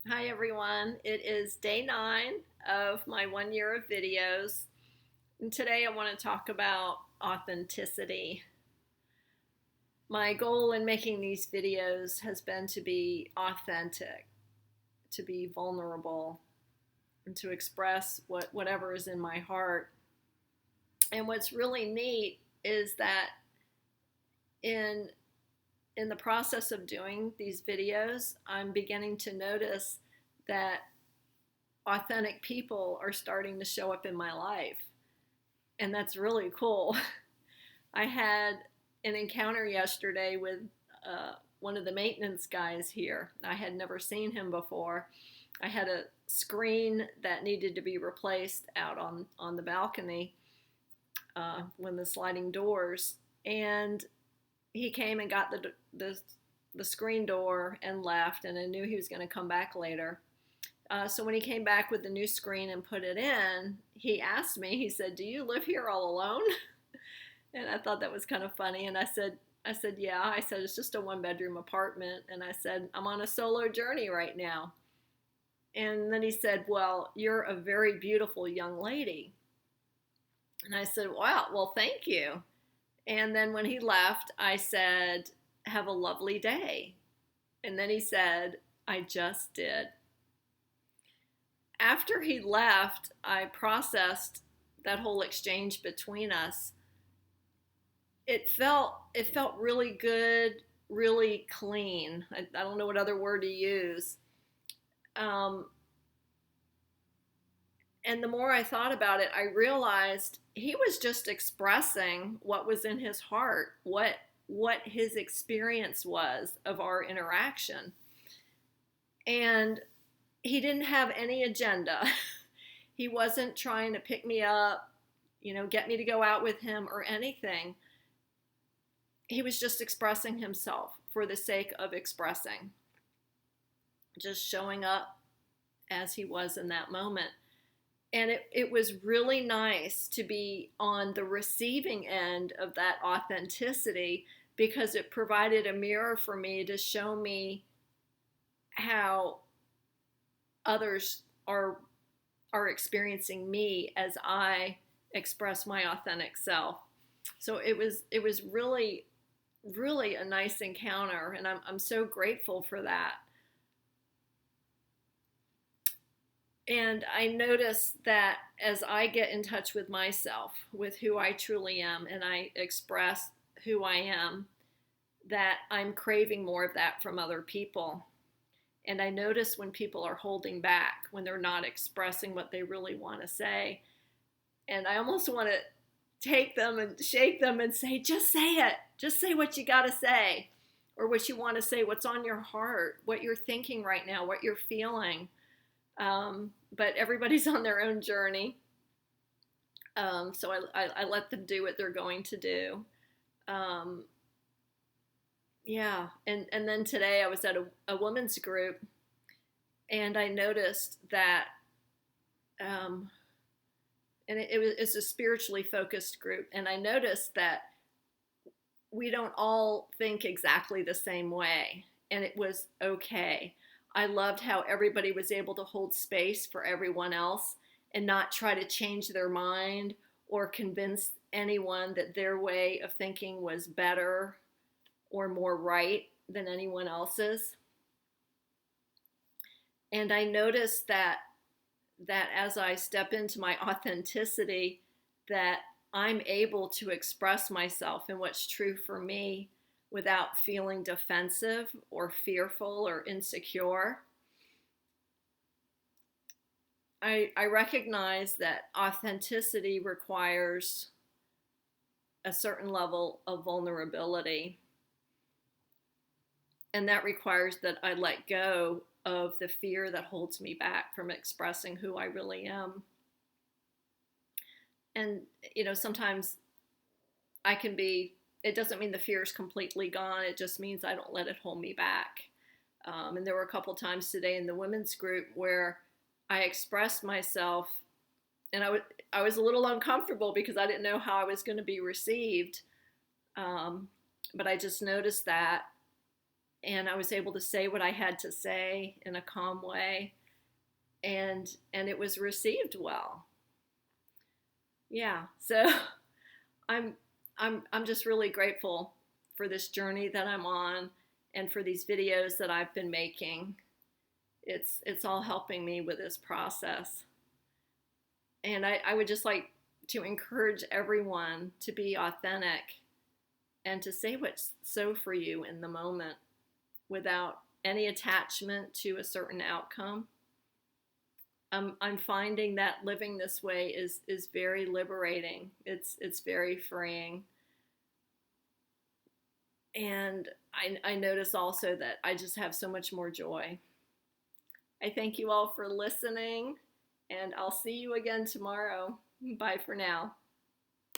Hi everyone, it is day 9 of my 1 year of videos, and today I want to talk about authenticity. My goal in making these videos has been to be authentic, to be vulnerable, and to express whatever is in my heart. And what's really neat is that in in the process of doing these videos, I'm beginning to notice that authentic people are starting to show up in my life. And that's really cool. I had an encounter yesterday with one of the maintenance guys here. I had never seen him before. I had a screen that needed to be replaced out on the balcony when the sliding doors. And he came and got the screen door and left, and I knew he was going to come back later. So when he came back with the new screen and put it in, he asked me, he said, "Do you live here all alone?" And I thought that was kind of funny. And I said, "Yeah." I said, "It's just a 1 bedroom apartment." And I said, "I'm on a solo journey right now." And then he said, "Well, you're a very beautiful young lady." And I said, "Wow, well, thank you." And then when he left, I said, "Have a lovely day." And then he said, "I just did." After he left, I processed that whole exchange between us. It felt really good, really clean. I don't know what other word to use. Um, and the more I thought about it, I realized he was just expressing what was in his heart, what his experience was of our interaction. And he didn't have any agenda. He wasn't trying to pick me up, get me to go out with him or anything. He was just expressing himself for the sake of expressing, just showing up as he was in that moment. And it was really nice to be on the receiving end of that authenticity, because it provided a mirror for me to show me how others are experiencing me as I express my authentic self. So it was really a nice encounter, and I'm so grateful for that. And I notice that as I get in touch with myself, with who I truly am, and I express who I am, that I'm craving more of that from other people. And I notice when people are holding back, when they're not expressing what they really want to say. And I almost want to take them and shake them and say, "Just say it. Just say what you got to say, or what you want to say, what's on your heart, what you're thinking right now, what you're feeling." But everybody's on their own journey. So I let them do what they're going to do. Um, yeah. And then today I was at a women's group, and I noticed that, um, and it's a spiritually focused group. And I noticed that we don't all think exactly the same way. And it was okay. I loved how everybody was able to hold space for everyone else and not try to change their mind or convince anyone that their way of thinking was better or more right than anyone else's. And I noticed that as I step into my authenticity, that I'm able to express myself and what's true for me without feeling defensive or fearful or insecure. I recognize that authenticity requires a certain level of vulnerability, and that requires that I let go of the fear that holds me back from expressing who I really am. And sometimes I can be, it doesn't mean the fear is completely gone. It just means I don't let it hold me back. And there were a couple times today in the women's group where I expressed myself, and I was a little uncomfortable because I didn't know how I was going to be received. But I just noticed that, and I was able to say what I had to say in a calm way, and it was received well. Yeah, so I'm I'm just really grateful for this journey that I'm on and for these videos that I've been making. It's all helping me with this process. And I would just like to encourage everyone to be authentic and to say what's so for you in the moment without any attachment to a certain outcome. I'm finding that living this way is very liberating. It's very freeing. And I notice also that I just have so much more joy. I thank you all for listening, and I'll see you again tomorrow. Bye for now.